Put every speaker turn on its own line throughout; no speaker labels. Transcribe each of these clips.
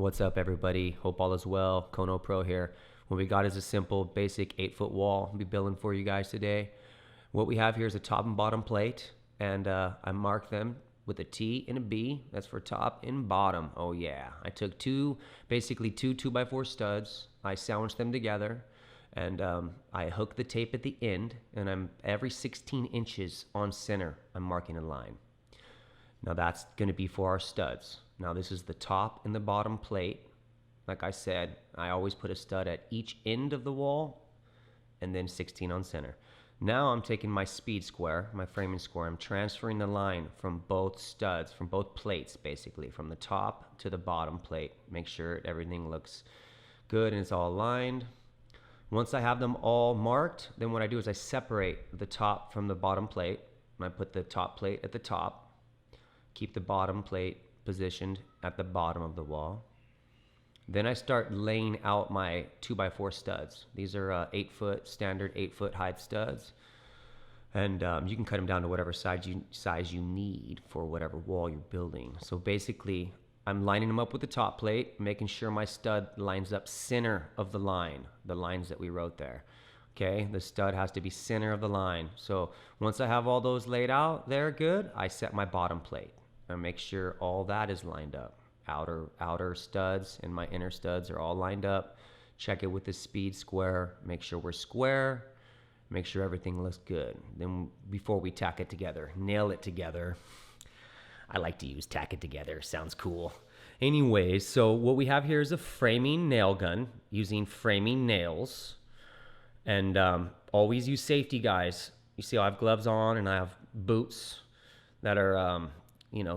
What's up, everybody? Hope all is well. Kono Pro here. What we got is a simple, basic 8-foot wall I'll be building for you guys today. What we have here is a top and bottom plate, and I marked them with a T and a B. That's for top and bottom. Oh yeah. I took basically two 2x4 studs. I sandwiched them together, and I hooked the tape at the end, and I'm every 16 inches on center, I'm marking a line. Now that's going to be for our studs. Now this is the top and the bottom plate. Like I said, I always put a stud at each end of the wall and then 16 on center. Now I'm taking my speed square, my framing square, I'm transferring the line from both studs, from both plates basically, from the top to the bottom plate. Make sure everything looks good and it's all aligned. Once I have them all marked, then what I do is I separate the top from the bottom plate. And I put the top plate at the top, keep the bottom plate positioned at the bottom of the wall. Then I start laying out my 2x4 studs. These are 8-foot, standard 8-foot height studs. And you can cut them down to whatever size you need for whatever wall you're building. So basically, I'm lining them up with the top plate, making sure my stud lines up center of the line, the lines that we wrote there. Okay, the stud has to be center of the line. So once I have all those laid out, they're good, I set my bottom plate and make sure all that is lined up. Outer studs and my inner studs are all lined up. Check it with the speed square. Make sure we're square. Make sure everything looks good. Then before we tack it together, nail it together. I like to use tack it together. Sounds cool. Anyways, so what we have here is a framing nail gun using framing nails. And always use safety, guys. You see I have gloves on and I have boots that are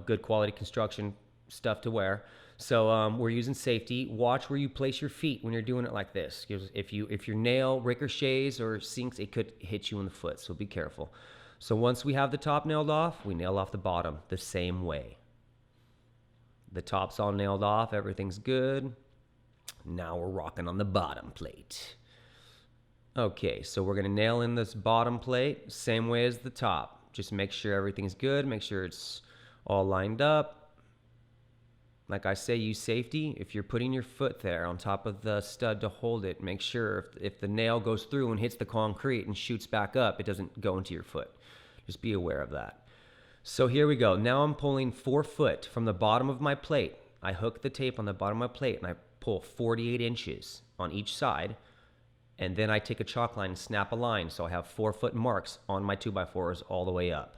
good quality construction stuff to wear. So we're using safety. Watch where you place your feet when you're doing it like this. If your nail ricochets or sinks, it could hit you in the foot, so be careful. So once we have the top nailed off, we nail off the bottom the same way. The top's all nailed off, everything's good. Now we're rocking on the bottom plate. Okay, so we're gonna nail in this bottom plate same way as the top. Just make sure everything's good, make sure it's all lined up. Like I say, use safety. If you're putting your foot there on top of the stud to hold it, make sure if the nail goes through and hits the concrete and shoots back up, it doesn't go into your foot. Just be aware of that. So here we go. Now I'm pulling 4 foot from the bottom of my plate. I hook the tape on the bottom of my plate and I pull 48 inches on each side. And then I take a chalk line and snap a line. So I have 4 foot marks on my 2x4s all the way up.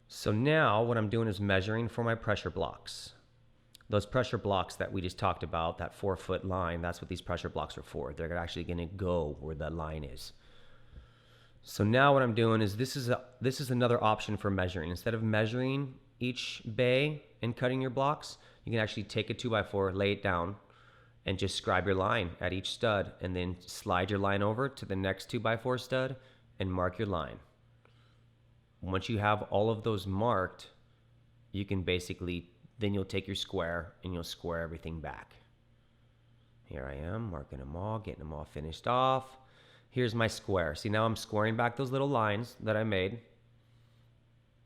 So now what I'm doing is measuring for my pressure blocks. Those pressure blocks that we just talked about, that 4 foot line, that's what these pressure blocks are for. They're actually gonna go where the line is. So now what I'm doing is this is another option for measuring. Instead of measuring each bay and cutting your blocks, you can actually take a 2x4, lay it down, and just scribe your line at each stud, and then slide your line over to the next 2x4 stud and mark your line. Once you have all of those marked, you can basically, then you'll take your square and you'll square everything back. Here I am marking them all, getting them all finished off. Here's my square. See, now I'm squaring back those little lines that I made,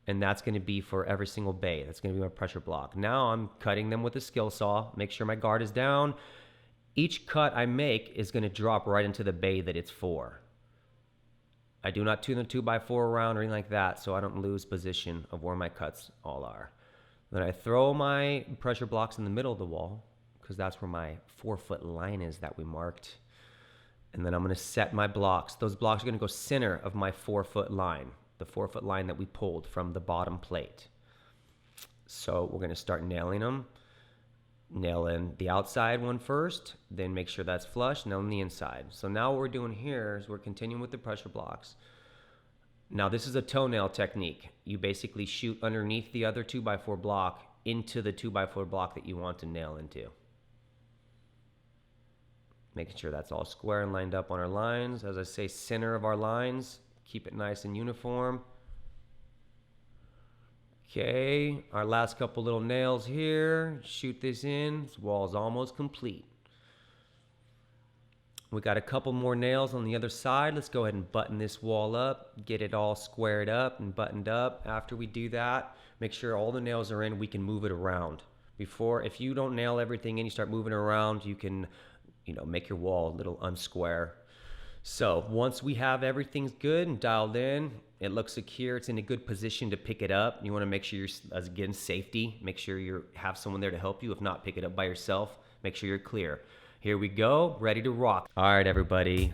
and that's going to be for every single bay. That's going to be my pressure block. Now I'm cutting them with a skill saw. Make sure my guard is down. Each cut I make is going to drop right into the bay that it's for. I do not tune the 2x4 around or anything like that, so I don't lose position of where my cuts all are. Then I throw my pressure blocks in the middle of the wall, because that's where my 4 foot line is that we marked. And then I'm going to set my blocks. Those blocks are going to go center of my 4 foot line, the 4 foot line that we pulled from the bottom plate. So we're going to start nailing them. Nail in the outside one first, then make sure that's flush, nail in the inside. So now what we're doing here is we're continuing with the pressure blocks. Now this is a toenail technique. You basically shoot underneath the other 2x4 block into the 2x4 block that you want to nail into. Making sure that's all square and lined up on our lines. As I say, center of our lines. Keep it nice and uniform. Okay, our last couple little nails here. Shoot this in. This wall is almost complete. We got a couple more nails on the other side. Let's go ahead and button this wall up, get it all squared up and buttoned up. After we do that, make sure all the nails are in. We can move it around before, if you don't nail everything in, you start moving around, you can, make your wall a little unsquare. So once we have everything good and dialed in, it looks secure, it's in a good position to pick it up. You want to make sure you're, again, safety, make sure you have someone there to help you. If not, pick it up by yourself. Make sure you're clear. Here we go, ready to rock. All right, everybody,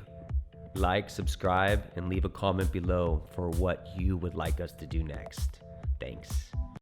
like, subscribe, and leave a comment below for what you would like us to do next. Thanks.